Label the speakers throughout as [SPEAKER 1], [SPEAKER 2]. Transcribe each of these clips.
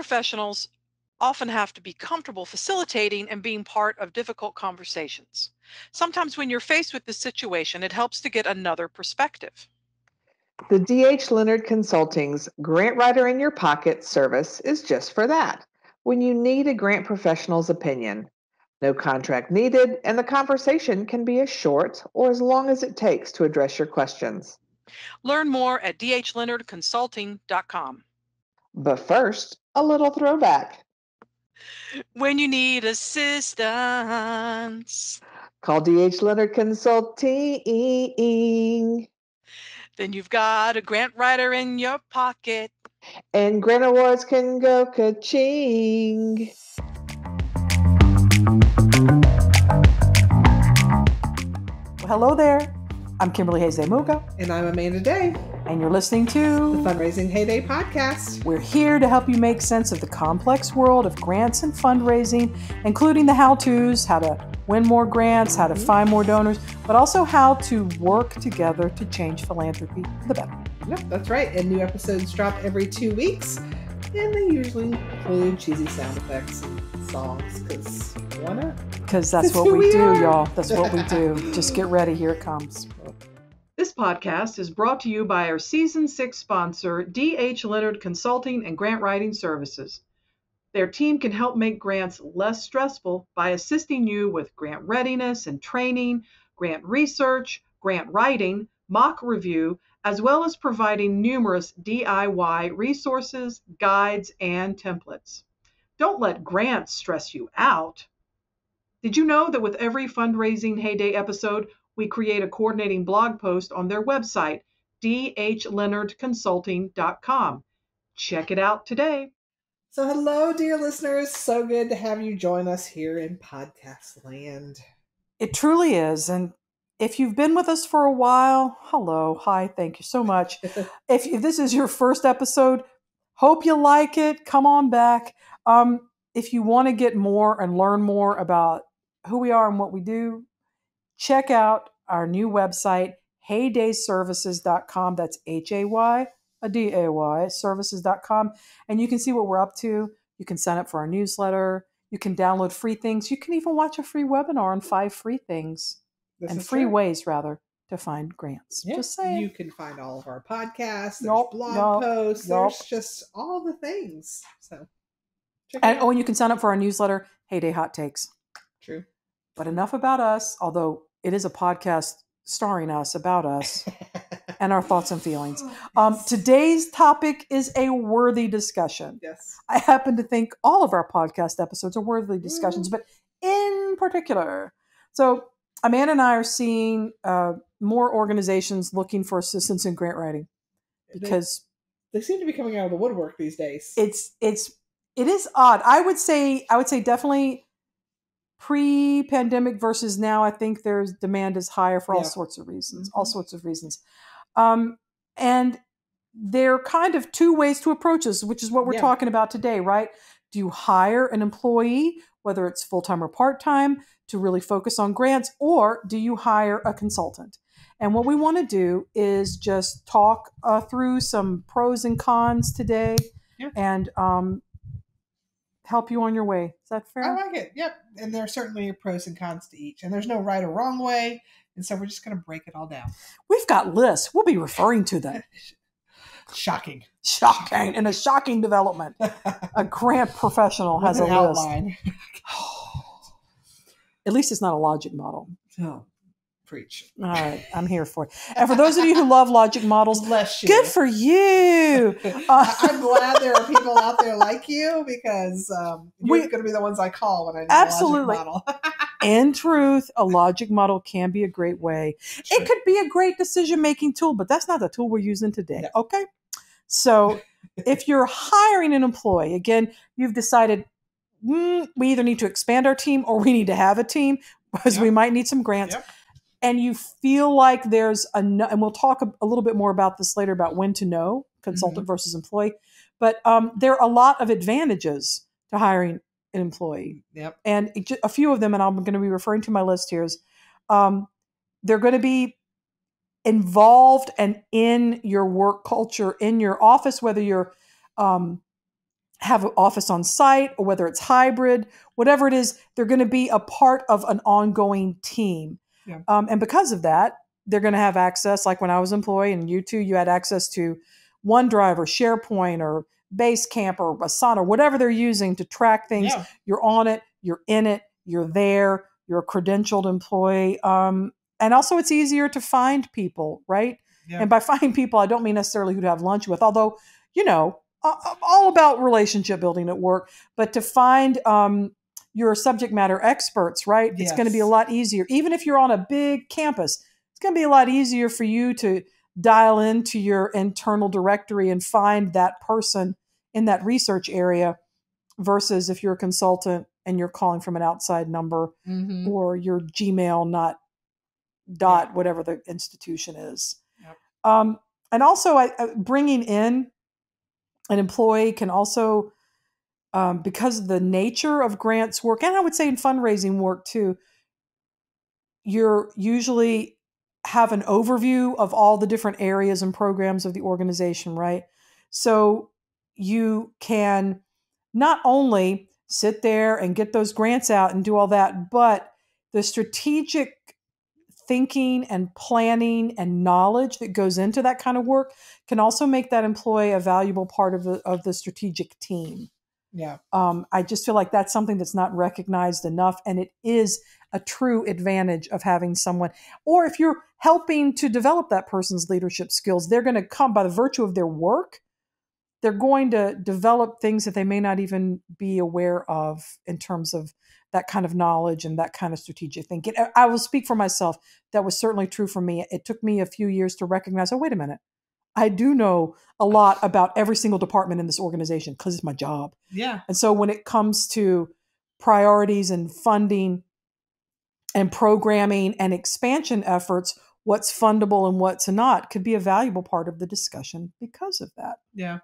[SPEAKER 1] professionals often have to be comfortable facilitating and being part of difficult conversations. Sometimes when you're faced with this situation, it helps to get another perspective.
[SPEAKER 2] The D.H. Leonard Consulting's Grant Writer in Your Pocket service is just for that, when you need a grant professional's opinion. No contract needed, and the conversation can be as short or as long as it takes to address your questions.
[SPEAKER 1] Learn more at dhleonardconsulting.com.
[SPEAKER 2] But first, a little throwback.
[SPEAKER 1] When you need assistance,
[SPEAKER 2] Call D.H. Leonard Consulting.
[SPEAKER 1] then you've got a grant writer in your pocket.
[SPEAKER 2] And grant awards can go ka-ching.
[SPEAKER 3] Well, hello there. I'm Kimberly Hayes-Muga.
[SPEAKER 2] And I'm Amanda Day.
[SPEAKER 3] And you're listening to
[SPEAKER 2] the Fundraising Heyday podcast.
[SPEAKER 3] We're here to help you make sense of the complex world of grants and fundraising, including the how-tos, how to win more grants, how to find more donors, but also how to work together to change philanthropy for the better.
[SPEAKER 4] Yep, that's right. And new episodes drop every 2 weeks. And they usually include cheesy sound effects and songs, because why not?
[SPEAKER 3] Because that's what we do, y'all. That's what we do. Just get ready. Here it comes.
[SPEAKER 1] This podcast is brought to you by our Season 6 sponsor, D.H. Leonard Consulting and Grant Writing Services. Their team can help make grants less stressful by assisting you with grant readiness and training, grant research, grant writing, mock review, as well as providing numerous DIY resources, guides, and templates. Don't let grants stress you out. Did you know that with every Fundraising Heyday episode, we create a coordinating blog post on their website, dhleonardconsulting.com. Check it out today.
[SPEAKER 4] So hello, dear listeners. So good to have you join us here in podcast land.
[SPEAKER 3] It truly is. And if you've been with us for a while, hello, hi, thank you so much. If this is your first episode, hope you like it. Come on back. If you want to get more and learn more about who we are and what we do, check out our new website, heydayservices.com. That's HAY-DAY, services.com. And you can see what we're up to. You can sign up for our newsletter. You can download free things. You can even watch a free webinar on 5 free things ways, rather, to find grants.
[SPEAKER 4] Yep.
[SPEAKER 3] Just saying.
[SPEAKER 4] You can find all of our podcasts. There's blog posts. There's just all the things. So check it out.
[SPEAKER 3] And you can sign up for our newsletter, Heyday Hot Takes.
[SPEAKER 4] True.
[SPEAKER 3] But enough about us, although it is a podcast starring us, about us, and our thoughts and feelings. Today's topic is a worthy discussion.
[SPEAKER 4] Yes.
[SPEAKER 3] I happen to think all of our podcast episodes are worthy discussions, but in particular. So Amanda and I are seeing more organizations looking for assistance in grant writing because
[SPEAKER 4] they seem to be coming out of the woodwork these days.
[SPEAKER 3] It is odd. I would say definitely pre-pandemic versus now. I think there's demand is higher for all sorts of reasons. And there are kind of 2 ways to approach this, which is what we're talking about today, right? Do you hire an employee, whether it's full-time or part-time, to really focus on grants, or do you hire a consultant? And what we want to do is just talk through some pros and cons today and help you on your way. Is that fair?
[SPEAKER 4] I like it. Yep. And there are certainly pros and cons to each. And there's no right or wrong way. And so we're just going to break it all down.
[SPEAKER 3] We've got lists. We'll be referring to them.
[SPEAKER 4] Shocking.
[SPEAKER 3] And a shocking development. A grant professional has a
[SPEAKER 4] outline.
[SPEAKER 3] List. At least it's not a logic model.
[SPEAKER 4] Oh, preach.
[SPEAKER 3] All right. I'm here for it. And for those of you who love logic models, good for you.
[SPEAKER 4] I'm glad there are people out there like you, because you're going to be the ones I call when I need a logic model.
[SPEAKER 3] In truth, a logic model can be a great way. Sure. It could be a great decision-making tool, but that's not the tool we're using today. No. Okay? So if you're hiring an employee, again, you've decided we either need to expand our team or we need to have a team because we might need some grants. Yep. And you feel like there's and we'll talk a little bit more about this later about when to know, consultant versus employee. But there are a lot of advantages to hiring an employee.
[SPEAKER 4] Yep.
[SPEAKER 3] And a few of them, and I'm going to be referring to my list here, is they're going to be involved and in your work culture, in your office, whether you're have an office on site or whether it's hybrid, whatever it is, they're going to be a part of an ongoing team.
[SPEAKER 4] Yeah.
[SPEAKER 3] And because of that, they're going to have access, like when I was employed and you too, you had access to OneDrive or SharePoint or Basecamp or Asana, whatever they're using to track things.
[SPEAKER 4] Yeah.
[SPEAKER 3] You're on it, you're in it, you're there, you're a credentialed employee. And also it's easier to find people, right?
[SPEAKER 4] Yeah.
[SPEAKER 3] And by finding people, I don't mean necessarily who to have lunch with, although, all about relationship building at work, but to find your subject matter experts, right?
[SPEAKER 4] Yes.
[SPEAKER 3] It's going to be a lot easier. Even if you're on a big campus, it's going to be a lot easier for you to dial into your internal directory and find that person in that research area versus if you're a consultant and you're calling from an outside number
[SPEAKER 4] Mm-hmm.
[SPEAKER 3] or your Gmail, not dot, whatever the institution is.
[SPEAKER 4] Yep.
[SPEAKER 3] And also bringing in an employee can also, because of the nature of grants work, and I would say in fundraising work too, you're usually have an overview of all the different areas and programs of the organization, right? So you can not only sit there and get those grants out and do all that, but the strategic thinking and planning and knowledge that goes into that kind of work can also make that employee a valuable part of the strategic team.
[SPEAKER 4] Yeah.
[SPEAKER 3] I just feel like that's something that's not recognized enough, and it is a true advantage of having someone. Or if you're helping to develop that person's leadership skills, they're going to come by the virtue of their work. They're going to develop things that they may not even be aware of in terms of that kind of knowledge and that kind of strategic thinking. I will speak for myself. That was certainly true for me. It took me a few years to recognize, oh, wait a minute. I do know a lot about every single department in this organization because it's my job.
[SPEAKER 4] Yeah.
[SPEAKER 3] And so when it comes to priorities and funding and programming and expansion efforts, what's fundable and what's not could be a valuable part of the discussion because of that.
[SPEAKER 4] Yeah.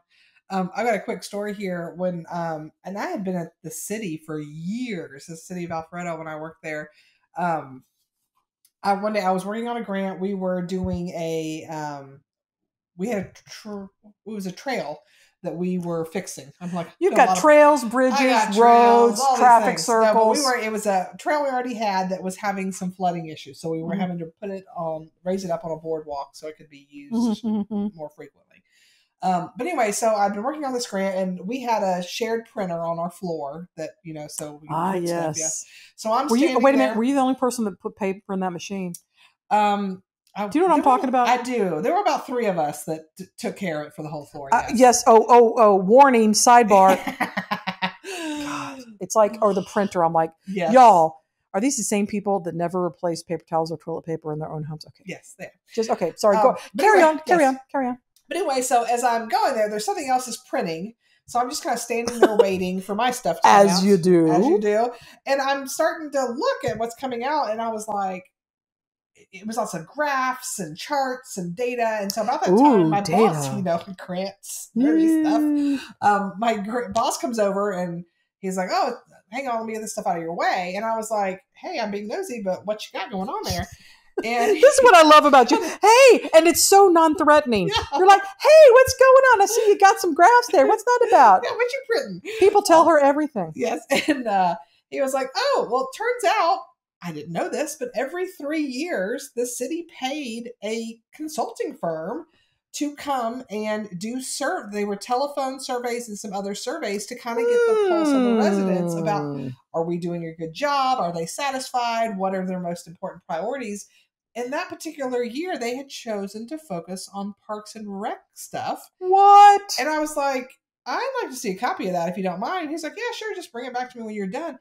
[SPEAKER 4] I got a quick story here when, and I had been at the city for years, the city of Alpharetta when I worked there. One day I was working on a grant. We were doing we had it was a trail that we were fixing. I'm like,
[SPEAKER 3] you've got trails, bridges, roads, traffic circles.
[SPEAKER 4] No, but it was a trail we already had that was having some flooding issues. So we were having to raise it up on a boardwalk so it could be used more frequently. But anyway, so I've been working on this grant, and we had a shared printer on our floor that, so we could
[SPEAKER 3] yes.
[SPEAKER 4] Stuff, yeah. So I'm
[SPEAKER 3] wait a minute,
[SPEAKER 4] there.
[SPEAKER 3] were you the only person that put paper in that machine?
[SPEAKER 4] Do you know
[SPEAKER 3] what I'm talking about?
[SPEAKER 4] I do. There were about 3 of us that took care of it for the whole floor. Yes.
[SPEAKER 3] Yes. Oh, warning, sidebar. God, it's like, or the printer. I'm like,
[SPEAKER 4] yes.
[SPEAKER 3] Y'all, are these the same people that never replace paper towels or toilet paper in their own homes? Okay.
[SPEAKER 4] Yes, they are.
[SPEAKER 3] Just, okay, sorry, go. Carry on.
[SPEAKER 4] But anyway, so as I'm going there's something else is printing. So I'm just kind of standing there waiting for my stuff to come out.
[SPEAKER 3] As you do.
[SPEAKER 4] And I'm starting to look at what's coming out, and I was like, it was lots of graphs and charts and data. And so about that time, my boss, grants, nerdy stuff. My boss comes over and he's like, oh, hang on, let me get this stuff out of your way. And I was like, hey, I'm being nosy, but what you got going on there? And
[SPEAKER 3] this is what I love about you. Hey, and it's so non-threatening. Yeah. You're like, hey, what's going on? I see you got some graphs there. What's that about?
[SPEAKER 4] Yeah, what you printing?
[SPEAKER 3] People tell her everything.
[SPEAKER 4] Yes. And he was like, oh, well, it turns out, I didn't know this, but every 3 years, the city paid a consulting firm to come and do they were telephone surveys and some other surveys to kind of get the pulse of the residents about, are we doing a good job? Are they satisfied? What are their most important priorities? And that particular year, they had chosen to focus on Parks and Rec stuff.
[SPEAKER 3] What?
[SPEAKER 4] And I was like, I'd like to see a copy of that if you don't mind. He's like, yeah, sure. Just bring it back to me when you're done.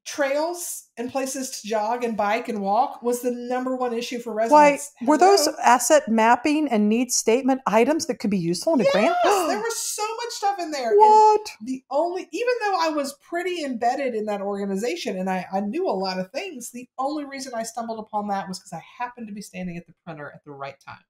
[SPEAKER 4] Trails and places to jog and bike and walk was the #1 issue for residents.
[SPEAKER 3] Why, were those asset mapping and needs statement items that could be useful in a grant?
[SPEAKER 4] There was so much stuff in there.
[SPEAKER 3] What?
[SPEAKER 4] And even though I was pretty embedded in that organization and I knew a lot of things, the only reason I stumbled upon that was because I happened to be standing at the printer at the right time.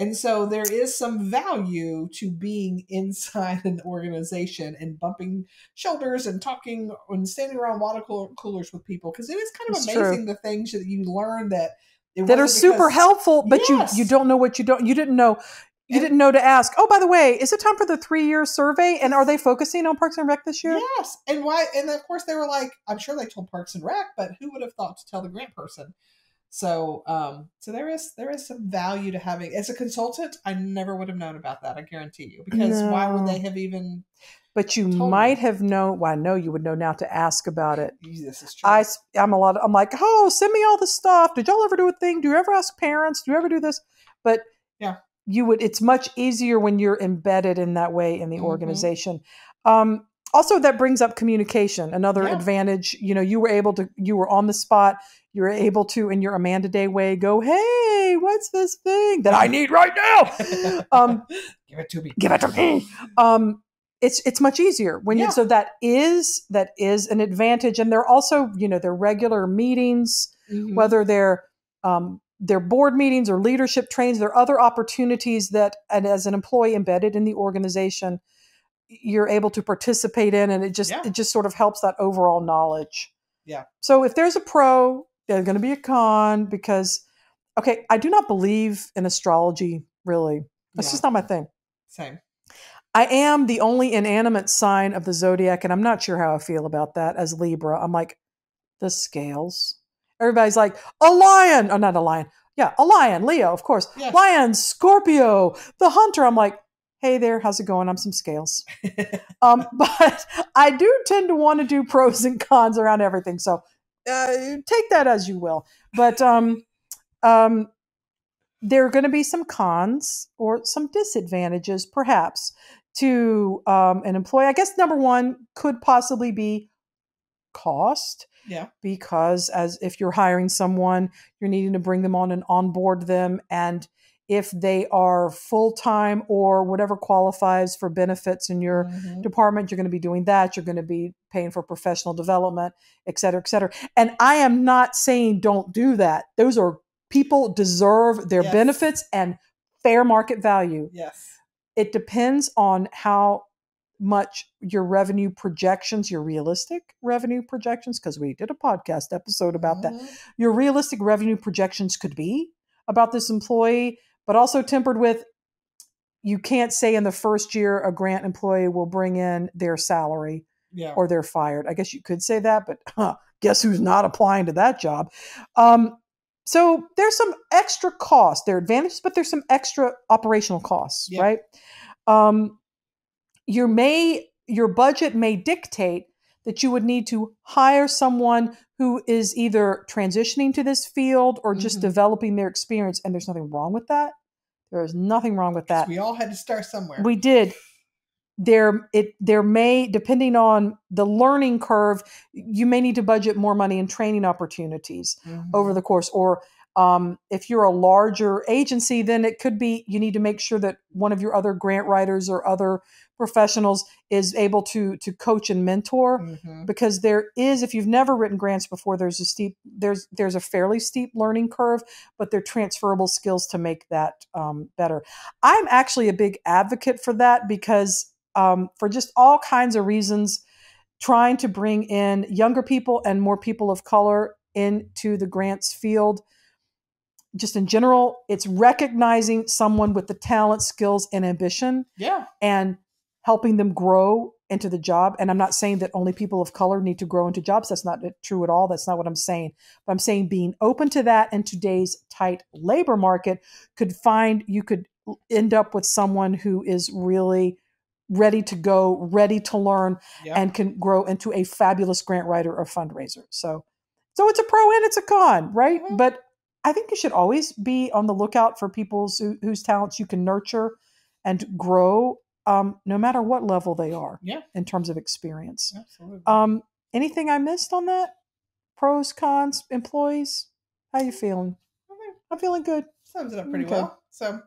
[SPEAKER 4] And so there is some value to being inside an organization and bumping shoulders and talking and standing around water coolers with people, because it is kind of amazing the things that you learn that are super
[SPEAKER 3] helpful, but you don't know what you didn't know. You didn't know to ask, oh, by the way, is it time for the 3-year survey? And are they focusing on Parks and Rec this year?
[SPEAKER 4] Yes. And why? And of course they were like, I'm sure they told Parks and Rec, but who would have thought to tell the grant person? So, so there is some value to having, as a consultant, I never would have known about that. I guarantee you, because why would they have even?
[SPEAKER 3] But you might have known. Well, I know you would know now to ask about it.
[SPEAKER 4] This is true.
[SPEAKER 3] I'm like, oh, send me all the stuff. Did y'all ever do a thing? Do you ever ask parents? Do you ever do this? But
[SPEAKER 4] yeah,
[SPEAKER 3] it's much easier when you're embedded in that way in the organization. Also, that brings up communication, another advantage. You were on the spot. You were able to, in your Amanda Day way, go, hey, what's this thing that I need right now?
[SPEAKER 4] Give it to me.
[SPEAKER 3] Give it to me. It's much easier when so that is an advantage. And they're also, their regular meetings, whether they're board meetings or leadership trains, there are other opportunities that, and as an employee embedded in the organization, you're able to participate in, and it just sort of helps that overall knowledge.
[SPEAKER 4] Yeah.
[SPEAKER 3] So if there's a pro, there's going to be a con, because, okay, I do not believe in astrology, really. That's just not my thing.
[SPEAKER 4] Same.
[SPEAKER 3] I am the only inanimate sign of the zodiac, and I'm not sure how I feel about that as Libra. I'm like, the scales. Everybody's like, a lion. Oh, not a lion. Yeah, a lion. Leo, of course.
[SPEAKER 4] Yes.
[SPEAKER 3] Lion, Scorpio, the hunter. I'm like, hey there, how's it going? I'm some scales. But I do tend to want to do pros and cons around everything. So take that as you will. But there are going to be some cons or some disadvantages, perhaps, to an employee. I guess number one could possibly be cost.
[SPEAKER 4] Yeah.
[SPEAKER 3] Because if you're hiring someone, you're needing to bring them on and onboard them. And if they are full-time or whatever qualifies for benefits in your department, you're going to be doing that. You're going to be paying for professional development, et cetera, et cetera. And I am not saying don't do that. Those are people deserve their benefits and fair market value.
[SPEAKER 4] Yes.
[SPEAKER 3] It depends on how much your revenue projections, your realistic revenue projections, because we did a podcast episode about that, your realistic revenue projections could be about this employee, but also tempered with, you can't say in the first year a grant employee will bring in their salary or they're fired. I guess you could say that, but guess who's not applying to that job? So there's some extra costs. There are advantages, but there's some extra operational costs, right? Your budget may dictate that you would need to hire someone who is either transitioning to this field or just developing their experience. And there's nothing wrong with that. There is nothing wrong with that.
[SPEAKER 4] We all had to start somewhere.
[SPEAKER 3] We did. There may, depending on the learning curve, you may need to budget more money in training opportunities over the course. Or if you're a larger agency, then it could be you need to make sure that one of your other grant writers or other professionals is able to coach and mentor, because there is, if you've never written grants before, there's a fairly steep learning curve, but they're transferable skills to make that better. I'm actually a big advocate for that, because for just all kinds of reasons, trying to bring in younger people and more people of color into the grants field, just in general, it's recognizing someone with the talent, skills, and ambition, and helping them grow into the job. And I'm not saying that only people of color need to grow into jobs. That's not true at all. That's not what I'm saying. But I'm saying being open to that in today's tight labor market you could end up with someone who is really ready to go, ready to learn, and can grow into a fabulous grant writer or fundraiser. So it's a pro and it's a con, right? But I think you should always be on the lookout for people whose talents you can nurture and grow, no matter what level they are in terms of experience.
[SPEAKER 4] Absolutely.
[SPEAKER 3] Anything I missed on that? Pros, cons, employees? How you feeling? I'm feeling good.
[SPEAKER 4] Sums it up pretty well. So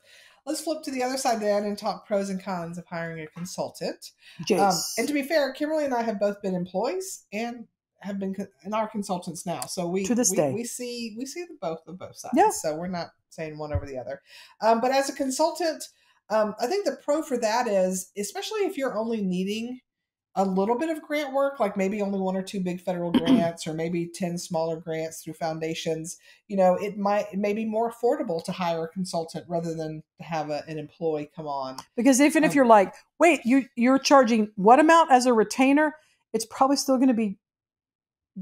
[SPEAKER 4] let's flip to the other side then and talk pros and cons of hiring a consultant. And to be fair, Kimberly and I have both been employees and have been in our consultants now. So we see the both sides.
[SPEAKER 3] Yeah.
[SPEAKER 4] So we're not saying one over the other. But as a consultant, I think the pro for that is, especially if you're only needing a little bit of grant work, like maybe only 1 or 2 big federal grants, or maybe 10 smaller grants through foundations, it may be more affordable to hire a consultant rather than to have an employee come on.
[SPEAKER 3] Because even if you're like, wait, you're charging what amount as a retainer, it's probably still going to be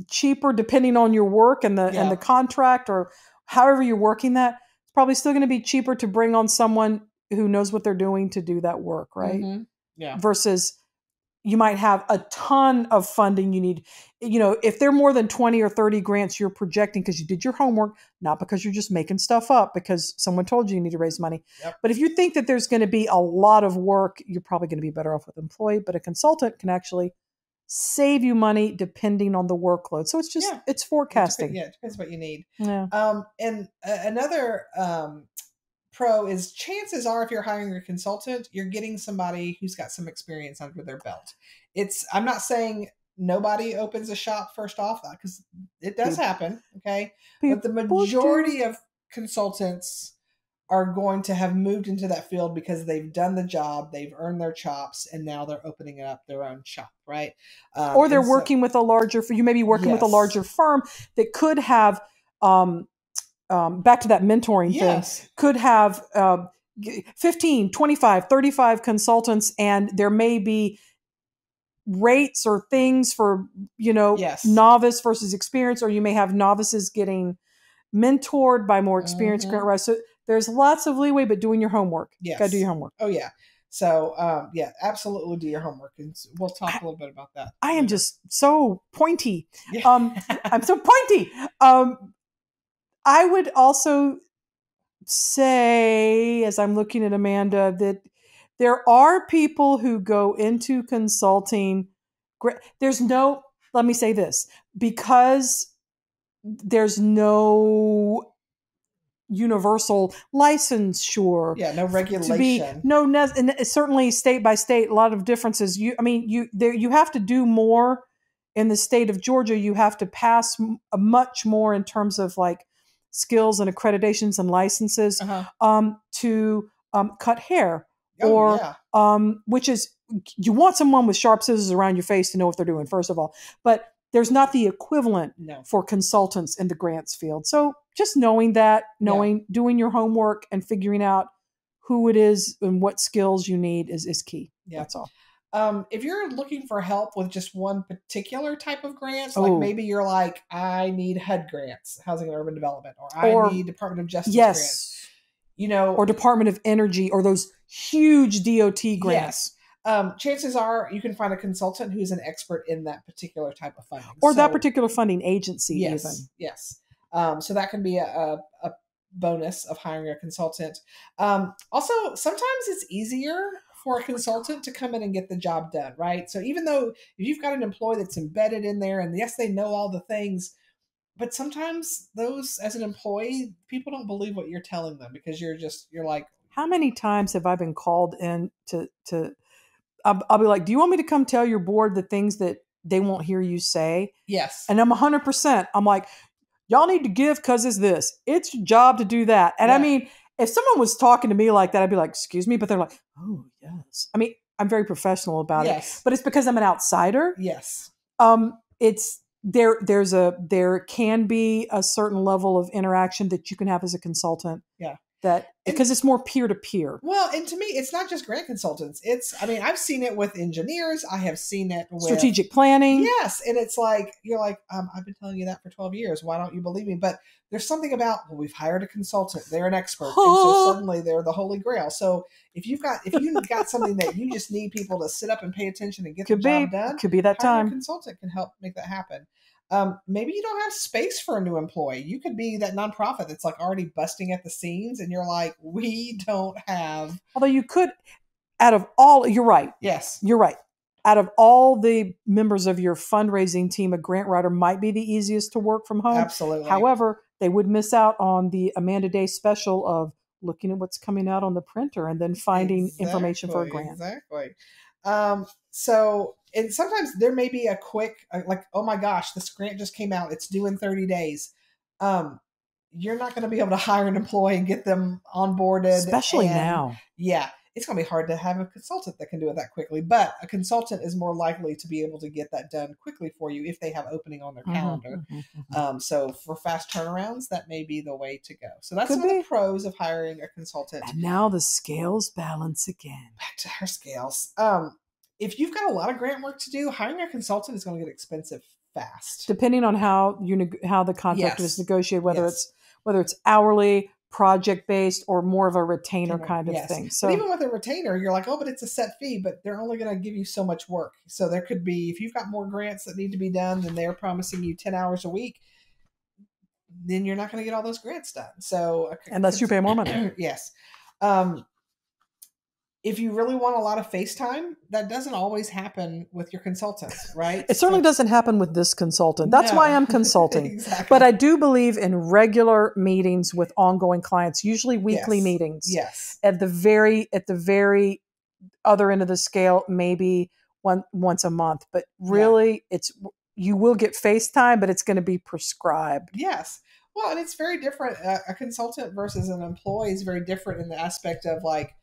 [SPEAKER 3] cheaper depending on your work and the contract or however you're working that. It's probably still going to be cheaper to bring on someone who knows what they're doing to do that work, right?
[SPEAKER 4] Mm-hmm. Yeah.
[SPEAKER 3] Versus you might have a ton of funding you need. If there are more than 20 or 30 grants you're projecting because you did your homework, not because you're just making stuff up because someone told you need to raise money.
[SPEAKER 4] Yep.
[SPEAKER 3] But if you think that there's going to be a lot of work, you're probably going to be better off with an employee. But a consultant can actually save you money depending on the workload. So it's just, it's forecasting.
[SPEAKER 4] It depends what you need.
[SPEAKER 3] Yeah.
[SPEAKER 4] And another pro is chances are if you're hiring a consultant, you're getting somebody who's got some experience under their belt. I'm not saying nobody opens a shop first off, because it does happen. Okay. But the majority of consultants are going to have moved into that field because they've done the job, they've earned their chops, and now they're opening up their own shop, right?
[SPEAKER 3] Or they're working with a larger, you may be working with a larger firm that could have, back to that mentoring thing, could have 15, 25, 35 consultants, and there may be rates or things for, novice versus experience, or you may have novices getting mentored by more experienced grant writers. So there's lots of leeway, but doing your homework.
[SPEAKER 4] Yes.
[SPEAKER 3] Got to do your homework.
[SPEAKER 4] Oh, yeah. So, absolutely do your homework. And we'll talk a little bit about that.
[SPEAKER 3] I am just so pointy.
[SPEAKER 4] Yeah.
[SPEAKER 3] I'm so pointy. I would also say, as I'm looking at Amanda, that there are people who go into consulting. Let me say this, because there's no universal licensure.
[SPEAKER 4] Yeah, no regulation.
[SPEAKER 3] And certainly state by state, a lot of differences. You have to do more in the state of Georgia. You have to pass much more in terms of like skills and accreditations and licenses to cut hair, which is, you want someone with sharp scissors around your face to know what they're doing, first of all. But there's not the equivalent for consultants in the grants field. So just knowing that, doing your homework and figuring out who it is and what skills you need is key. Yeah. That's all.
[SPEAKER 4] If you're looking for help with just one particular type of grants, like maybe you're like, I need HUD grants, Housing and Urban Development, or I need Department of Justice grants, or
[SPEAKER 3] Department of Energy, or those huge DOT grants.
[SPEAKER 4] Yes. Chances are you can find a consultant who's an expert in that particular type of funding.
[SPEAKER 3] Or that particular funding agency even.
[SPEAKER 4] Yes. So that can be a bonus of hiring a consultant. Also, sometimes it's easier for a consultant to come in and get the job done, right? So even though if you've got an employee that's embedded in there and yes, they know all the things, but sometimes those, as an employee, people don't believe what you're telling them because you're like,
[SPEAKER 3] how many times have I been called in to I'll be like, do you want me to come tell your board the things that they won't hear you say?
[SPEAKER 4] Yes.
[SPEAKER 3] And I'm 100%. I'm like, y'all need to give because it's this. It's your job to do that. And I mean, if someone was talking to me like that, I'd be like, excuse me. But they're like, oh, yes. I mean, I'm very professional about it. But it's because I'm an outsider.
[SPEAKER 4] Yes.
[SPEAKER 3] It's there can be a certain level of interaction that you can have as a consultant.
[SPEAKER 4] Yeah.
[SPEAKER 3] Because it's more peer-to-peer.
[SPEAKER 4] Well, and to me, it's not just grant consultants. I've seen it with engineers. I have seen it with
[SPEAKER 3] strategic planning.
[SPEAKER 4] Yes. And it's like, you're like, I've been telling you that for 12 years. Why don't you believe me? But there's something about, well, we've hired a consultant. They're an expert. And so suddenly they're the holy grail. So if you've got something that you just need people to sit up and pay attention and get the job done,
[SPEAKER 3] could be that time.
[SPEAKER 4] A consultant can help make that happen. Maybe you don't have space for a new employee. You could be that nonprofit that's like already busting at the seams and you're like, we don't have.
[SPEAKER 3] Although you could, you're right.
[SPEAKER 4] Yes.
[SPEAKER 3] You're right. Out of all the members of your fundraising team, a grant writer might be the easiest to work from home.
[SPEAKER 4] Absolutely.
[SPEAKER 3] However, they would miss out on the Amanda Day special of looking at what's coming out on the printer and then finding information for a grant.
[SPEAKER 4] Exactly. And sometimes there may be a quick, like, oh my gosh, this grant just came out. It's due in 30 days. You're not going to be able to hire an employee and get them onboarded.
[SPEAKER 3] Especially now.
[SPEAKER 4] Yeah. it's going to be hard to have a consultant that can do it that quickly. But a consultant is more likely to be able to get that done quickly for you if they have opening on their calendar. So for fast turnarounds, that may be the way to go. So that's
[SPEAKER 3] Could
[SPEAKER 4] some of
[SPEAKER 3] be.
[SPEAKER 4] the pros of hiring a consultant.
[SPEAKER 3] And now the scales balance again.
[SPEAKER 4] Back to our scales. If you've got a lot of grant work to do, hiring a consultant is going to get expensive fast.
[SPEAKER 3] Depending on how how the contract is
[SPEAKER 4] Yes.
[SPEAKER 3] negotiated, whether
[SPEAKER 4] Yes.
[SPEAKER 3] it's hourly, project based, or more of a retainer kind of
[SPEAKER 4] Yes.
[SPEAKER 3] thing. So
[SPEAKER 4] But even with a retainer, you're like, oh, but it's a set fee, but they're only going to give you so much work. So there could be, if you've got more grants that need to be done and they're promising you 10 hours a week, then you're not going to get all those grants done. So
[SPEAKER 3] unless you pay more money.
[SPEAKER 4] Yes. If you really want a lot of face time, that doesn't always happen with your consultants, right?
[SPEAKER 3] It certainly doesn't happen with this consultant. That's why I'm consulting.
[SPEAKER 4] Exactly.
[SPEAKER 3] But I do believe in regular meetings with ongoing clients, usually weekly
[SPEAKER 4] Yes.
[SPEAKER 3] meetings.
[SPEAKER 4] Yes.
[SPEAKER 3] At the very other end of the scale, maybe once a month. But really, you will get FaceTime, but it's going to be prescribed.
[SPEAKER 4] Yes. Well, and it's very different. A consultant versus an employee is very different in the aspect of like,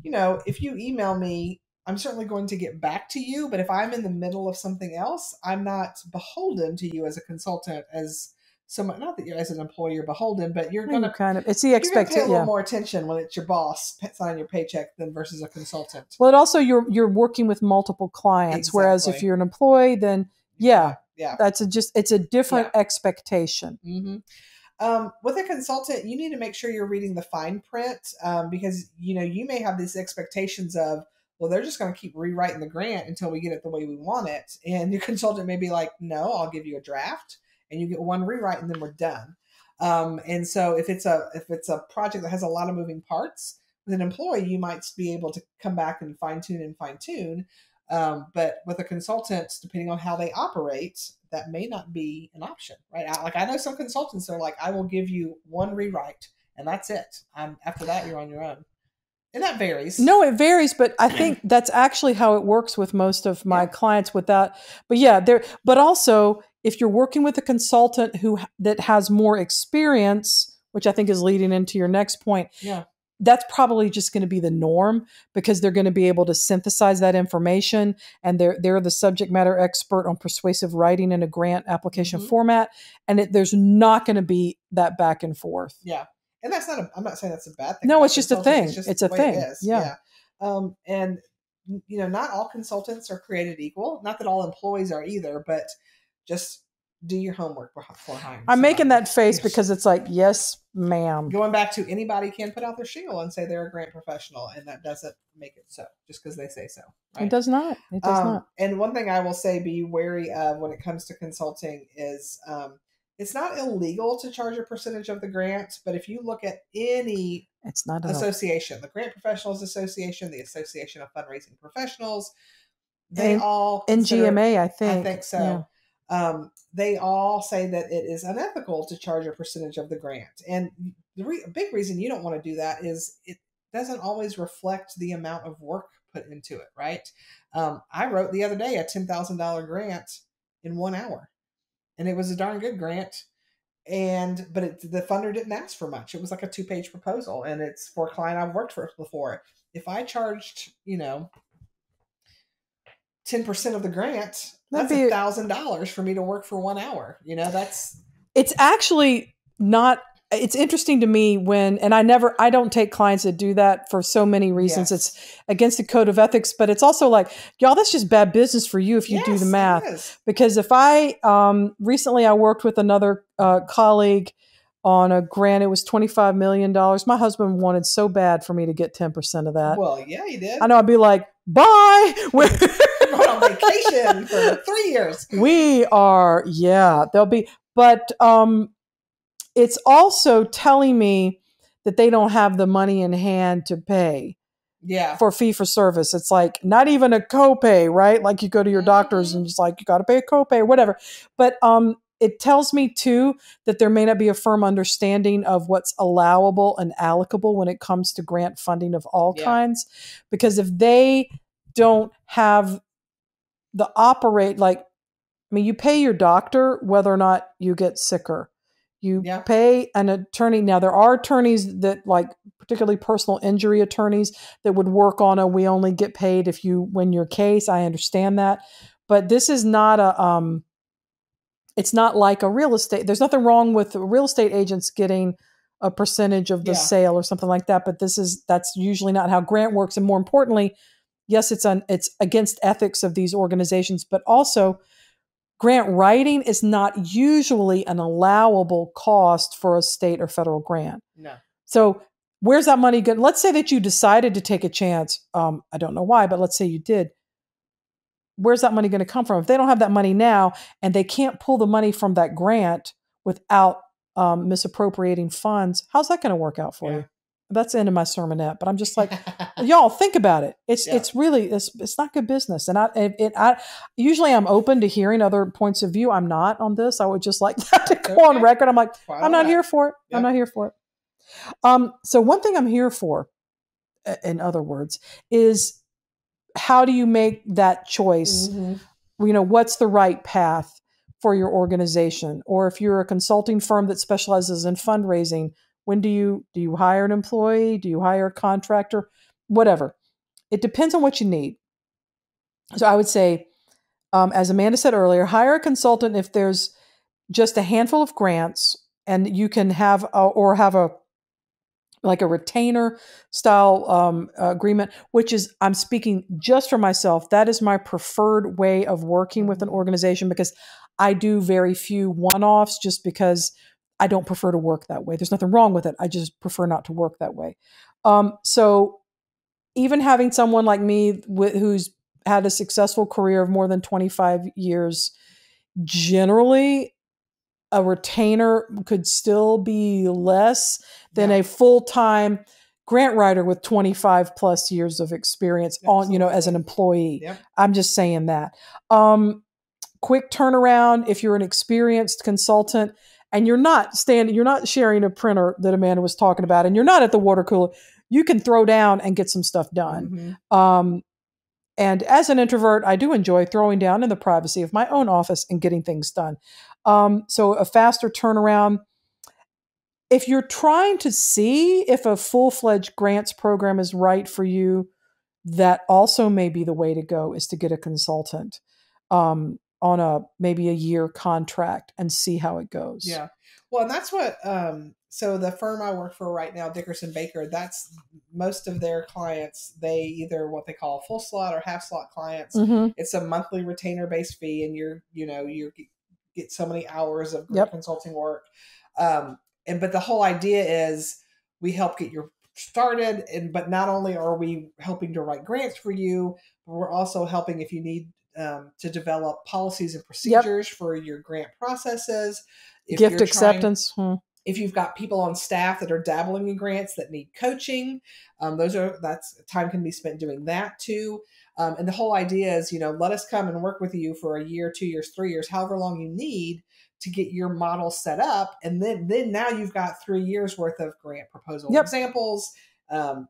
[SPEAKER 4] if you email me, I'm certainly going to get back to you. But if I'm in the middle of something else, I'm not beholden to you as a consultant, as someone, not that you're as an employee you're beholden, but you're going to
[SPEAKER 3] it's the expectation.
[SPEAKER 4] Pay a little more attention when it's your boss signing your paycheck than versus a consultant.
[SPEAKER 3] Well, it also you're working with multiple clients, whereas if you're an employee, then that's it's a different expectation.
[SPEAKER 4] Mm-hmm. With a consultant, you need to make sure you're reading the fine print because you may have these expectations of, well, they're just going to keep rewriting the grant until we get it the way we want it, and your consultant may be like, no, I'll give you a draft, and you get one rewrite, and then we're done. And so if it's a project that has a lot of moving parts, with an employee, you might be able to come back and fine tune. But with a consultant, depending on how they operate, that may not be an option, right? I know some consultants are like, I will give you one rewrite and that's it. After that, you're on your own. And that varies.
[SPEAKER 3] No, it varies, but I think that's actually how it works with most of my clients with that. But also if you're working with a consultant that has more experience, which I think is leading into your next point.
[SPEAKER 4] Yeah.
[SPEAKER 3] That's probably just going to be the norm because they're going to be able to synthesize that information, and they're the subject matter expert on persuasive writing in a grant application format, and there's not going to be that back and forth.
[SPEAKER 4] Yeah, and I'm not saying that's a bad thing.
[SPEAKER 3] No, it's just a thing. It's a thing.
[SPEAKER 4] It is. Yeah. And not all consultants are created equal. Not that all employees are either, but just do your homework before hiring.
[SPEAKER 3] I'm making that face because it's like, yes, ma'am.
[SPEAKER 4] Going back to anybody can put out their shingle and say they're a grant professional, and that doesn't make it so just because they say so. Right?
[SPEAKER 3] It does not. It does not.
[SPEAKER 4] And one thing I will say, be wary of when it comes to consulting is it's not illegal to charge a percentage of the grant, but if you look at any association, the Grant Professionals Association, the Association of Fundraising Professionals, they all
[SPEAKER 3] NGMA, I
[SPEAKER 4] think so. Yeah. They all say that it is unethical to charge a percentage of the grant. And the big reason you don't want to do that is it doesn't always reflect the amount of work put into it, right? I wrote the other day a $10,000 grant in 1 hour, and it was a darn good grant. But the funder didn't ask for much. It was like a 2-page proposal, and it's for a client I've worked for before. If I charged, 10% of the grant, that's $1,000 for me to work for 1 hour. It's
[SPEAKER 3] actually not, it's interesting to me and I don't take clients that do that for so many reasons. Yes. It's against the code of ethics, but it's also like, y'all, that's just bad business for you if you do the math. Because if recently I worked with another colleague on a grant, it was $25 million. My husband wanted so bad for me to get 10% of that.
[SPEAKER 4] Well, yeah, he did.
[SPEAKER 3] I know. I'd be like, bye.
[SPEAKER 4] We're going on vacation for 3 years.
[SPEAKER 3] We are, there'll be, but it's also telling me that they don't have the money in hand to pay for fee for service. It's like not even a copay, right? Like you go to your doctors and it's like, you got to pay a copay or whatever. But it tells me too that there may not be a firm understanding of what's allowable and allocable when it comes to grant funding of all kinds. Because if they don't have you pay your doctor whether or not you get sicker. You
[SPEAKER 4] Yeah.
[SPEAKER 3] pay an attorney. Now, there are attorneys that, like particularly personal injury attorneys, that would work on a we only get paid if you win your case. I understand that. But this is not it's not like a real estate. There's nothing wrong with real estate agents getting a percentage of the
[SPEAKER 4] Yeah.
[SPEAKER 3] sale or something like that. But that's usually not how grant works. And more importantly, yes, it's against ethics of these organizations, but also grant writing is not usually an allowable cost for a state or federal grant.
[SPEAKER 4] No.
[SPEAKER 3] So where's that money going? Let's say that you decided to take a chance. I don't know why, but let's say you did. Where's that money going to come from? If they don't have that money now and they can't pull the money from that grant without misappropriating funds, how's that going to work out for you? That's the end of my sermonette, but I'm just like, y'all think about it. It's really, it's not good business. And I usually I'm open to hearing other points of view. I'm not on this. I would just like that to go on record. I'm like, I'm not here for it. I'm not here for it. So one thing I'm here for, in other words, is how do you make that choice? What's the right path for your organization? Or if you're a consulting firm that specializes in fundraising, when do you hire an employee? Do you hire a contractor? Whatever. It depends on what you need. So I would say, as Amanda said earlier, hire a consultant if there's just a handful of grants and you can have a retainer style agreement, which is, I'm speaking just for myself. That is my preferred way of working with an organization because I do very few one-offs just because I don't prefer to work that way. There's nothing wrong with it. I just prefer not to work that way. So even having someone like me who's had a successful career of more than 25 years, generally a retainer could still be less than a full-time grant writer with 25 plus years of experience as an employee. Yep. I'm just saying that. Quick turnaround if you're an experienced consultant and you're not sharing a printer that Amanda was talking about and you're not at the water cooler, you can throw down and get some stuff done. And as an introvert, I do enjoy throwing down in the privacy of my own office and getting things done. So a faster turnaround. If you're trying to see if a full-fledged grants program is right for you, that also may be the way to go, is to get a consultant on maybe a year contract and see how it goes.
[SPEAKER 4] Yeah. Well, and that's what, so the firm I work for right now, Dickerson Baker, that's most of their clients, they either what they call full slot or half slot clients. It's a monthly retainer based fee and you get so many hours of consulting work. But the whole idea is we help get you started. But not only are we helping to write grants for you, but we're also helping if you need to develop policies and procedures for your grant processes.
[SPEAKER 3] Gift acceptance.
[SPEAKER 4] If you've got people on staff that are dabbling in grants that need coaching, that's time can be spent doing that too. And the whole idea is, let us come and work with you for a year, 2 years, 3 years, however long you need to get your model set up. And then now you've got 3 years worth of grant proposal examples,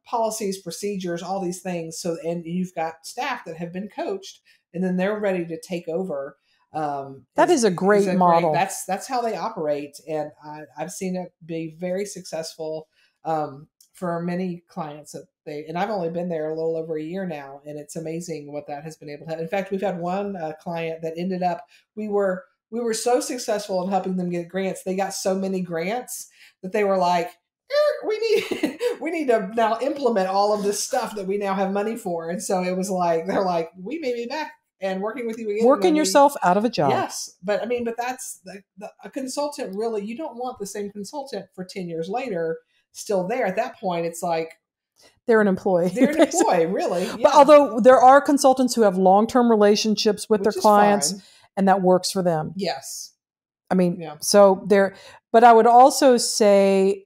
[SPEAKER 4] policies, procedures, all these things. And you've got staff that have been coached and then they're ready to take over.
[SPEAKER 3] That is a great model.
[SPEAKER 4] That's how they operate. And I've seen it be very successful for many clients and I've only been there a little over a year now. And it's amazing what that has been able to have. In fact, we've had one client that ended up, we were so successful in helping them get grants. They got so many grants that they were like, we need to now implement all of this stuff that we now have money for. And so it was like, they're like, we may be back and working with you again.
[SPEAKER 3] Working yourself out of a job.
[SPEAKER 4] Yes. But that's a consultant really, you don't want the same consultant for 10 years later still there. At that point, it's like,
[SPEAKER 3] they're an employee.
[SPEAKER 4] They're an employee, really. Yeah.
[SPEAKER 3] But although there are consultants who have long-term relationships with their clients and that works for them.
[SPEAKER 4] Yes.
[SPEAKER 3] I mean, but I would also say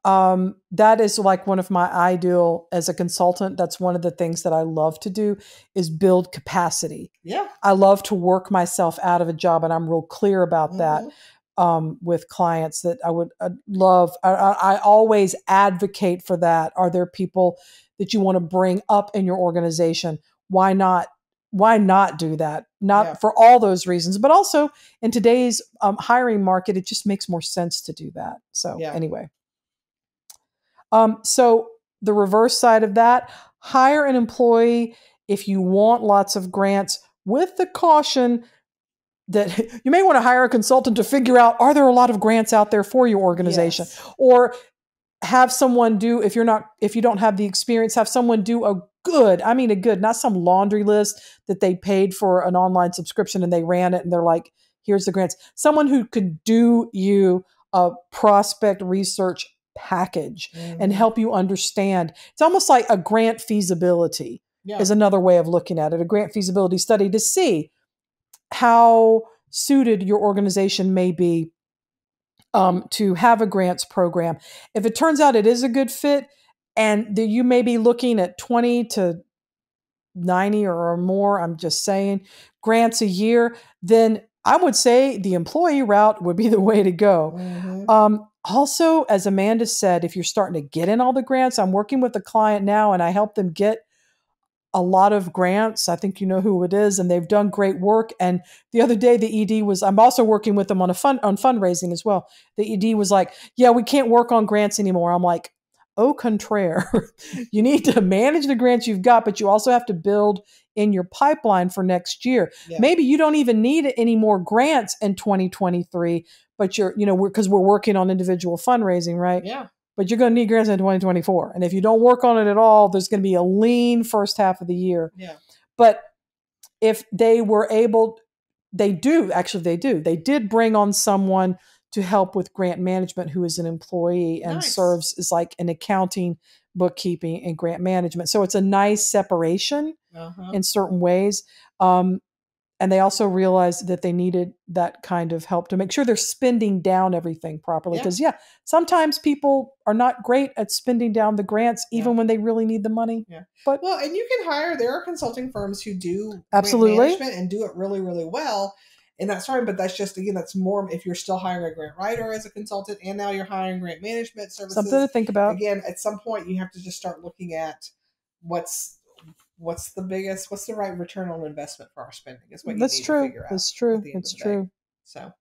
[SPEAKER 3] that is like one of my ideal as a consultant. That's one of the things that I love to do is build capacity.
[SPEAKER 4] Yeah.
[SPEAKER 3] I love to work myself out of a job and I'm real clear about that with clients that I would love. I always advocate for that. Are there people that you want to bring up in your organization? Why not why not do that? Not
[SPEAKER 4] Yeah.
[SPEAKER 3] for all those reasons, but also in today's hiring market, it just makes more sense to do that. So
[SPEAKER 4] Yeah.
[SPEAKER 3] anyway, so the reverse side of that, hire an employee if you want lots of grants, with the caution that you may want to hire a consultant to figure out, are there a lot of grants out there for your organization?
[SPEAKER 4] Yes.
[SPEAKER 3] Or have someone do, if you don't have the experience, have someone do a good, not some laundry list that they paid for an online subscription and they ran it and they're like, here's the grants. Someone who could do you a prospect research package and help you understand. It's almost like a grant feasibility is another way of looking at it, a grant feasibility study to see how suited your organization may be to have a grants program. If it turns out it is a good fit and that you may be looking at 20 to 90 or more, I'm just saying, grants a year, then I would say the employee route would be the way to go. Also, as Amanda said, if you're starting to get in all the grants, I'm working with a client now and I help them get a lot of grants. I think you know who it is, and they've done great work. And the other day, the ED was, I'm also working with them on fundraising as well. The ED was like, yeah, we can't work on grants anymore. I'm like, au contraire. You need to manage the grants you've got, but you also have to build in your pipeline for next year.
[SPEAKER 4] Yeah.
[SPEAKER 3] Maybe you don't even need any more grants in 2023, but because we're working on individual fundraising, right?
[SPEAKER 4] Yeah.
[SPEAKER 3] But you're going to need grants in 2024. And if you don't work on it at all, there's going to be a lean first half of the year.
[SPEAKER 4] Yeah.
[SPEAKER 3] But if they were able, they did bring on someone to help with grant management who is an employee and serves as like an accounting, bookkeeping, and grant management. So it's a nice separation in certain ways. And they also realized that they needed that kind of help to make sure they're spending down everything properly. Because, sometimes people are not great at spending down the grants, even when they really need the money.
[SPEAKER 4] Yeah.
[SPEAKER 3] But
[SPEAKER 4] and you can hire, there are consulting firms who do
[SPEAKER 3] absolutely
[SPEAKER 4] grant management and do it really, really well. And that's fine, but that's just, again, that's more if you're still hiring a grant writer as a consultant and now you're hiring grant management services.
[SPEAKER 3] Something to think about.
[SPEAKER 4] Again, at some point you have to just start looking at what's the right return on investment for our spending is what you need to figure out.
[SPEAKER 3] That's true.
[SPEAKER 4] That's true. So,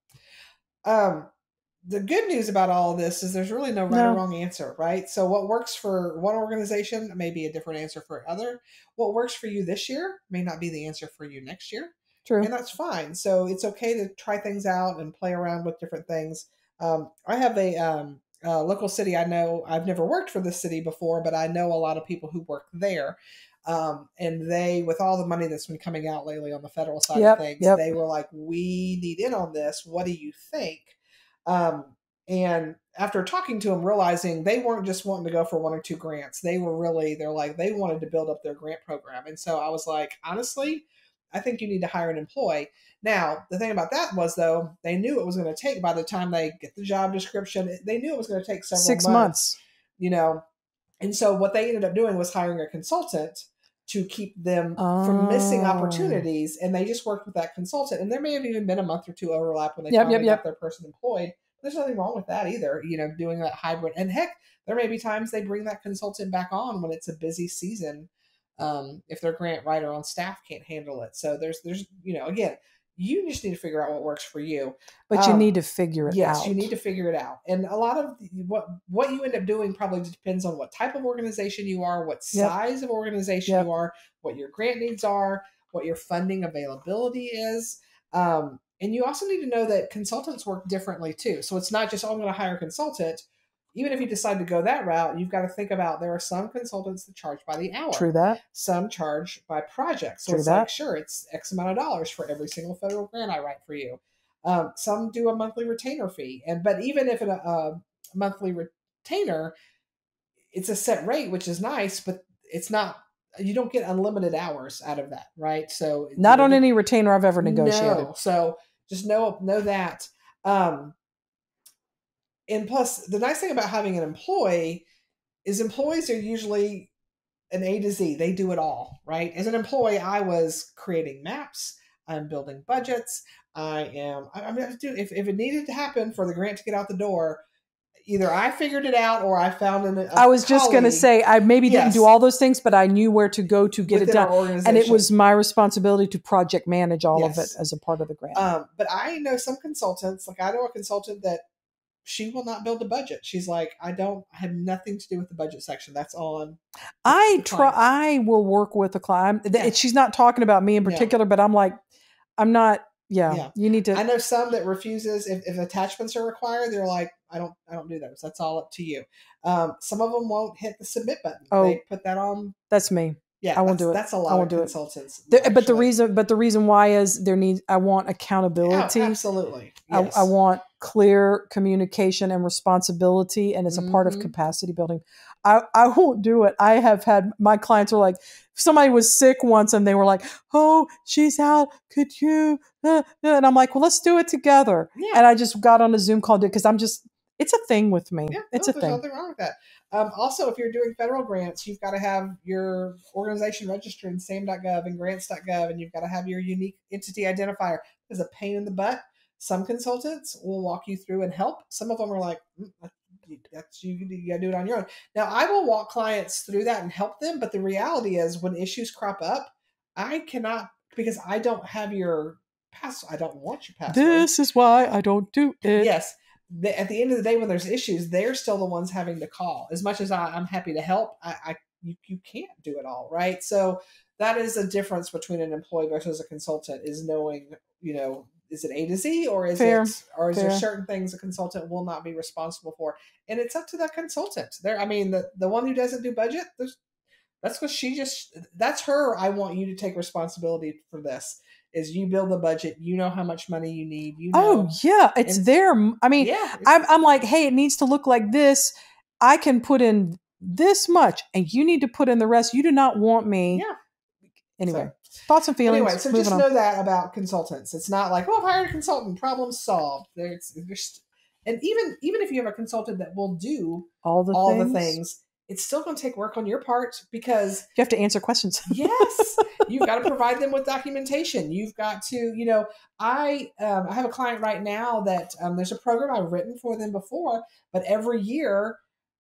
[SPEAKER 4] the good news about all of this is there's really no right or wrong answer, right? So what works for one organization may be a different answer for another. What works for you this year may not be the answer for you next year.
[SPEAKER 3] True.
[SPEAKER 4] And that's fine. So it's okay to try things out and play around with different things. I have a local city. I know I've never worked for this city before, but I know a lot of people who work there. And they, with all the money that's been coming out lately on the federal side of things, they were like, we need in on this. What do you think? And after talking to them, realizing they weren't just wanting to go for one or two grants. They wanted to build up their grant program. And so I was like, honestly, I think you need to hire an employee. Now, the thing about that was, though, they knew it was going to take, by the time they get the job description, they knew it was going to take several
[SPEAKER 3] 6 months.
[SPEAKER 4] And so what they ended up doing was hiring a consultant to keep them from missing opportunities. And they just worked with that consultant. And there may have even been a month or two overlap when they finally got their person employed. There's nothing wrong with that either, doing that hybrid. And heck, there may be times they bring that consultant back on when it's a busy season, if their grant writer on staff can't handle it. So there's again, you just need to figure out what works for you.
[SPEAKER 3] But you need to figure it out.
[SPEAKER 4] Yes, you need to figure it out. And a lot of what you end up doing probably depends on what type of organization you are, what size of organization you are, what your grant needs are, what your funding availability is. And you also need to know that consultants work differently too. So it's not just, I'm going to hire a consultant. Even if you decide to go that route, you've got to think about, there are some consultants that charge by the hour.
[SPEAKER 3] True that.
[SPEAKER 4] Some charge by project. So it's like, sure, it's X amount of dollars for every single federal grant I write for you. Some do a monthly retainer fee. But even if a monthly retainer, it's a set rate, which is nice, but it's not, you don't get unlimited hours out of that, right? So
[SPEAKER 3] not on any retainer I've ever negotiated.
[SPEAKER 4] No. So just know that. And plus, the nice thing about having an employee is employees are usually an A to Z. They do it all, right? As an employee, I was creating maps. I'm building budgets. If it needed to happen for the grant to get out the door, either I figured it out or I found
[SPEAKER 3] I was just going to say, I maybe didn't do all those things, but I knew where to go to get it done. And it was my responsibility to project manage all of it as a part of the grant.
[SPEAKER 4] But I know some consultants, like I know a consultant that she will not build a budget. She's like, I have nothing to do with the budget section. That's on.
[SPEAKER 3] I will work with a client. She's not talking about me in particular, but I'm like, I'm not. Yeah, you need to.
[SPEAKER 4] I know some that refuses if attachments are required. They're like, I don't do those. That's all up to you. Some of them won't hit the submit button. Oh, they put that on.
[SPEAKER 3] That's me. Yeah, I won't do it.
[SPEAKER 4] That's a lot of consultants.
[SPEAKER 3] But the reason why is I want accountability.
[SPEAKER 4] Yeah, absolutely. Yes.
[SPEAKER 3] I want clear communication and responsibility, and it's a part of capacity building. I won't do it. I have had my clients are like, somebody was sick once and they were like, oh, she's out. Could you? And I'm like, well, let's do it together. Yeah. And I just got on a Zoom call because it's a thing with me. Yeah, it's a thing.
[SPEAKER 4] There's nothing wrong with that. Also, if you're doing federal grants, you've got to have your organization registered in SAM.gov and grants.gov, and you've got to have your unique entity identifier. There's a pain in the butt. Some consultants will walk you through and help. Some of them are like, you got to do it on your own. Now, I will walk clients through that and help them, but the reality is when issues crop up, I cannot, because I don't have your password. I don't want your password.
[SPEAKER 3] This is why I don't do it.
[SPEAKER 4] Yes. At the end of the day, when there's issues, they're still the ones having to call. As much as I'm happy to help, you can't do it all, right? So that is a difference between an employee versus a consultant, is knowing, is it A to Z, or is there certain things a consultant will not be responsible for? And it's up to the consultant. The one who doesn't do budget, that's what that's her. I want you to take responsibility for this. Is you build the budget, you know how much money you need.
[SPEAKER 3] Oh yeah, it's there. I mean, I'm like, hey, it needs to look like this. I can put in this much, and you need to put in the rest. You do not want me.
[SPEAKER 4] Yeah.
[SPEAKER 3] Anyway, thoughts and feelings.
[SPEAKER 4] Anyway, so just know that about consultants. It's not like, I've hired a consultant, problem solved. And even if you have a consultant that will do all the things, it's still going to take work on your part, because
[SPEAKER 3] you have to answer questions.
[SPEAKER 4] Yes. You've got to provide them with documentation. You've got to, I have a client right now that there's a program I've written for them before, but every year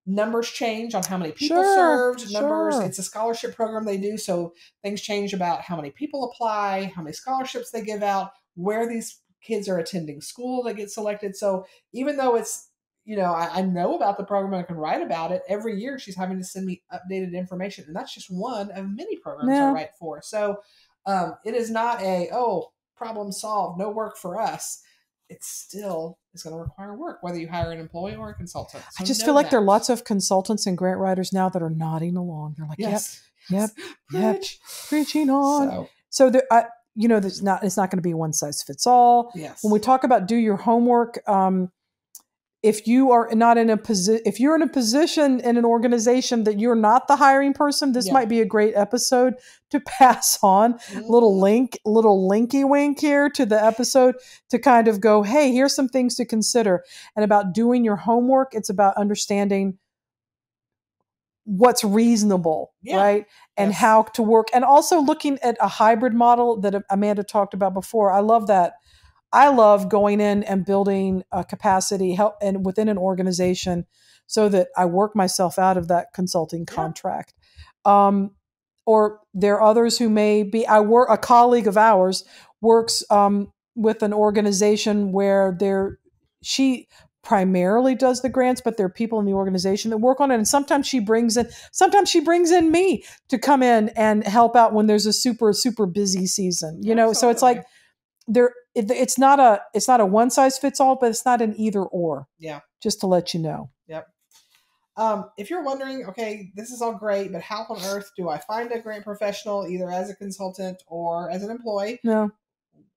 [SPEAKER 4] numbers change on how many people served. Numbers. It's a scholarship program they do. So things change about how many people apply, how many scholarships they give out, where these kids are attending school that get selected. So even though it's, I know about the program and I can write about it, every year she's having to send me updated information. And that's just one of many programs I write for. So it is not problem solved, no work for us. It still is going to require work, whether you hire an employee or a consultant. So
[SPEAKER 3] I just feel like there are lots of consultants and grant writers now that are nodding along. They're like, yep, preaching on. So there, it's not going to be one size fits all.
[SPEAKER 4] Yes.
[SPEAKER 3] When we talk about do your homework, if you are not in a position, if you're in a position in an organization that you're not the hiring person, this might be a great episode to pass on. Little linky wink here to the episode to kind of go, hey, here's some things to consider. And about doing your homework, it's about understanding what's reasonable, right? And how to work. And also looking at a hybrid model that Amanda talked about before. I love that. I love going in and building a capacity and within an organization so that I work myself out of that consulting contract. Or there are others who may be, a colleague of ours works with an organization where she primarily does the grants, but there are people in the organization that work on it. And sometimes she brings in me to come in and help out when there's a super, super busy season, so it's like, it's not a one size fits all, but it's not an either or.
[SPEAKER 4] Yeah.
[SPEAKER 3] Just to let you know.
[SPEAKER 4] Yep. If you're wondering, okay, this is all great, but how on earth do I find a grant professional, either as a consultant or as an employee?
[SPEAKER 3] No.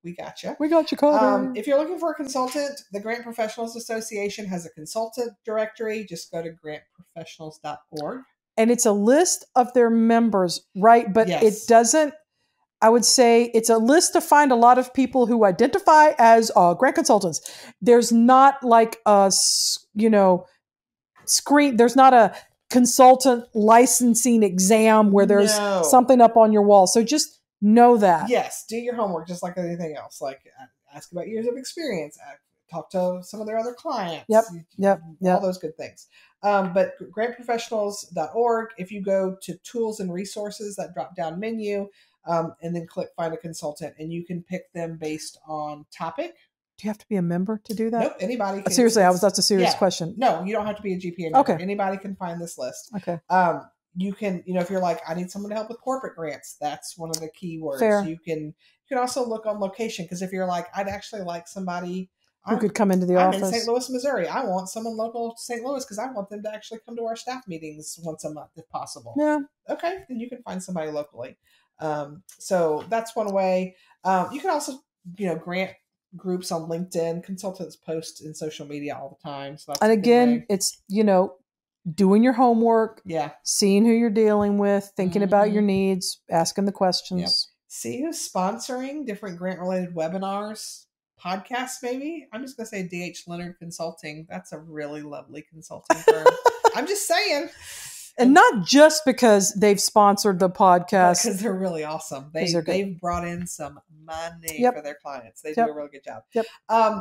[SPEAKER 4] We got you.
[SPEAKER 3] We got you covered.
[SPEAKER 4] If you're looking for a consultant, the Grant Professionals Association has a consultant directory. Just go to grantprofessionals.org.
[SPEAKER 3] And it's a list of their members, right? But it doesn't, I would say it's a list to find a lot of people who identify as grant consultants. There's not like a, screen. There's not a consultant licensing exam where there's something up on your wall. So just know that.
[SPEAKER 4] Yes. Do your homework just like anything else. Like ask about years of experience. talk to some of their other clients.
[SPEAKER 3] Yep.
[SPEAKER 4] All those good things. But grantprofessionals.org, if you go to tools and resources, that drop down menu, and then click find a consultant, and you can pick them based on topic.
[SPEAKER 3] Do you have to be a member to do that?
[SPEAKER 4] Nope, anybody can.
[SPEAKER 3] Seriously, that's a serious question.
[SPEAKER 4] No, you don't have to be a GPA member.
[SPEAKER 3] Okay.
[SPEAKER 4] Anybody can find this list.
[SPEAKER 3] Okay.
[SPEAKER 4] You can, if you're like, I need someone to help with corporate grants, that's one of the keywords.
[SPEAKER 3] Fair.
[SPEAKER 4] You can also look on location, because if you're like, I'd actually like somebody
[SPEAKER 3] who could come into the office.
[SPEAKER 4] I'm in St. Louis, Missouri. I want someone local to St. Louis because I want them to actually come to our staff meetings once a month if possible.
[SPEAKER 3] Yeah.
[SPEAKER 4] Okay, then you can find somebody locally. So that's one way. You can also, grant groups on LinkedIn. Consultants post in social media all the time. So that's
[SPEAKER 3] and again, it's, doing your homework, seeing who you're dealing with, thinking about your needs, asking the questions.
[SPEAKER 4] Yep. See who's sponsoring different grant-related webinars, podcasts maybe. I'm just going to say D.H. Leonard Consulting. That's a really lovely consulting firm. I'm just saying.
[SPEAKER 3] And not just because they've sponsored the podcast.
[SPEAKER 4] Because they're really awesome. They've brought in some money for their clients. They do a really good job.
[SPEAKER 3] Yep.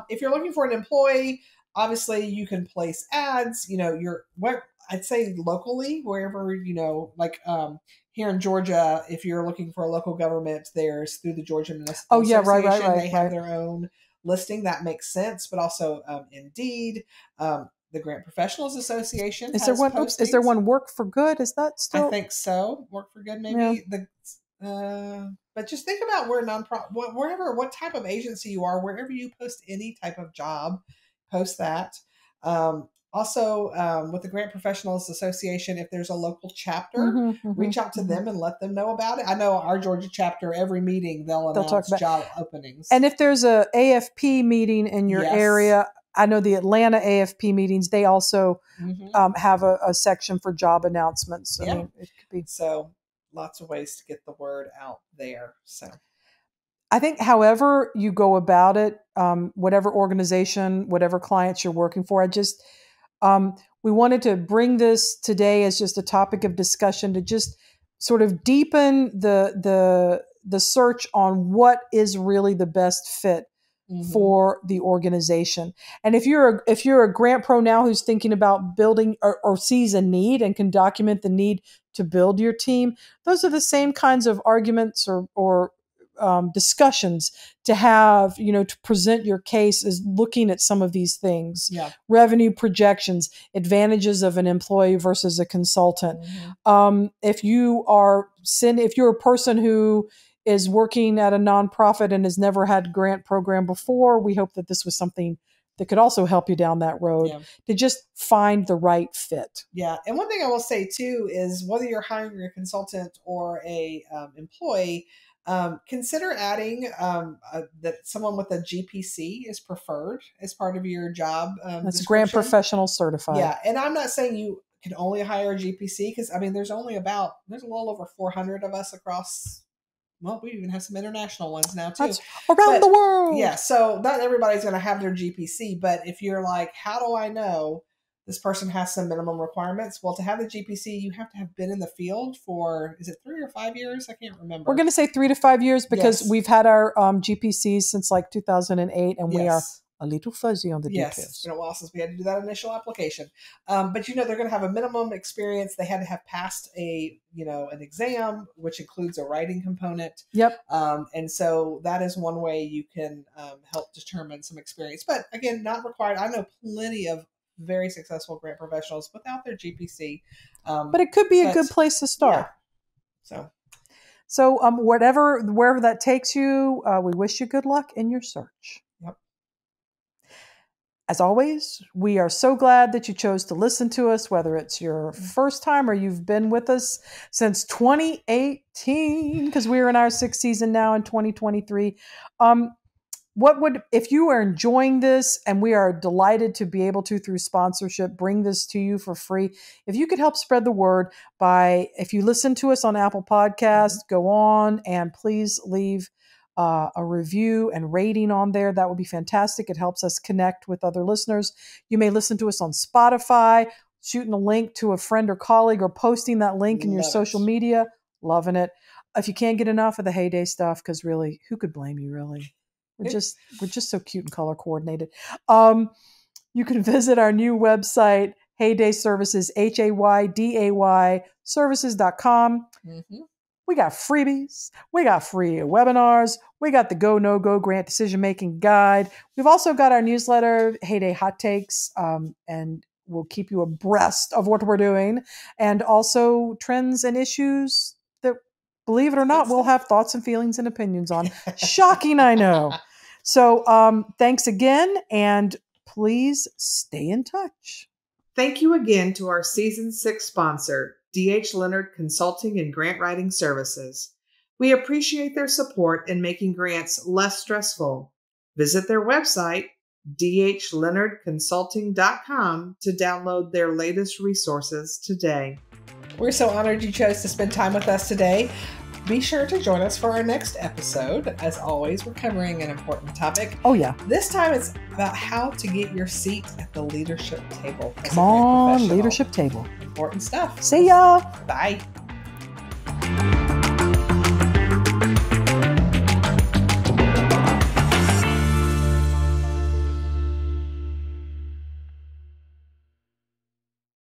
[SPEAKER 4] If you're looking for an employee, obviously you can place ads, I'd say locally, wherever, like here in Georgia, if you're looking for a local government, there's through the Georgia Municipal Association.
[SPEAKER 3] Right.
[SPEAKER 4] They have their own listing. That makes sense. But also Indeed, the Grant Professionals Association.
[SPEAKER 3] Is there one Work for Good? Is that still?
[SPEAKER 4] I think so. Work for Good, maybe. Yeah. But just think about where what type of agency you are, wherever you post any type of job, post that. Also, with the Grant Professionals Association, if there's a local chapter, reach out to them and let them know about it. I know our Georgia chapter, every meeting, they'll announce job openings.
[SPEAKER 3] And if there's a AFP meeting in your area, I know the Atlanta AFP meetings, they also have a section for job announcements. I mean, it could be.
[SPEAKER 4] So lots of ways to get the word out there. So
[SPEAKER 3] I think however you go about it, whatever organization, whatever clients you're working for, we wanted to bring this today as just a topic of discussion to just sort of deepen the search on what is really the best fit for the organization. And if you're a grant pro now who's thinking about building or sees a need and can document the need to build your team, those are the same kinds of arguments or discussions to have, to present your case, is looking at some of these things. Revenue projections, advantages of an employee versus a consultant. If you're a person who is working at a nonprofit and has never had a grant program before, we hope that this was something that could also help you down that road to just find the right fit.
[SPEAKER 4] Yeah. And one thing I will say too is whether you're hiring a consultant or a employee, consider adding that someone with a GPC is preferred as part of your job.
[SPEAKER 3] That's Grant Professional Certified.
[SPEAKER 4] Yeah. And I'm not saying you can only hire a GPC, because there's a little over 400 of us across. Well, we even have some international ones now too.
[SPEAKER 3] That's around the world.
[SPEAKER 4] Yeah. So not everybody's going to have their GPC, but if you're like, how do I know this person has some minimum requirements? Well, to have the GPC, you have to have been in the field for, is it 3 or 5 years? I can't remember.
[SPEAKER 3] We're going to say 3 to 5 years because we've had our GPCs since like 2008, and we are a little fuzzy on the details.
[SPEAKER 4] It's been a while since we had to do that initial application. But they're going to have a minimum experience. They had to have passed an exam, which includes a writing component. And so that is one way you can help determine some experience. But again, not required. I know plenty of very successful grant professionals without their GPC.
[SPEAKER 3] But it could be a good place to start. So wherever that takes you, we wish you good luck in your search. As always, we are so glad that you chose to listen to us, whether it's your first time or you've been with us since 2018, because we're in our 6th season now in 2023. If you are enjoying this, and we are delighted to be able to, through sponsorship, bring this to you for free, if you could help spread the word if you listen to us on Apple Podcasts, go on and please leave a review and rating on there. That would be fantastic. It helps us connect with other listeners. You may listen to us on Spotify, shooting a link to a friend or colleague, or posting that link in your social media. Loving it. If you can't get enough of the heyday stuff, because really, who could blame you, really? We're just so cute and color coordinated. You can visit our new website, Hayday Services, HAYDAY services.com.
[SPEAKER 4] Mm-hmm.
[SPEAKER 3] We got freebies. We got free webinars. We got the Go No Go Grant Decision Making Guide. We've also got our newsletter, Heyday Hot Takes, and we'll keep you abreast of what we're doing, and also trends and issues that, believe it or not, we'll have thoughts and feelings and opinions on. Shocking, I know. So thanks again, and please stay in touch.
[SPEAKER 2] Thank you again to our Season 6 sponsor, D.H. Leonard Consulting and Grant Writing Services. We appreciate their support in making grants less stressful. Visit their website, dhleonardconsulting.com, to download their latest resources today.
[SPEAKER 4] We're so honored you chose to spend time with us today. Be sure to join us for our next episode. As always, we're covering an important topic.
[SPEAKER 3] Oh, yeah.
[SPEAKER 4] This time it's about how to get your seat at the leadership table.
[SPEAKER 3] Come on, leadership table.
[SPEAKER 4] Important stuff.
[SPEAKER 3] See ya.
[SPEAKER 4] Bye.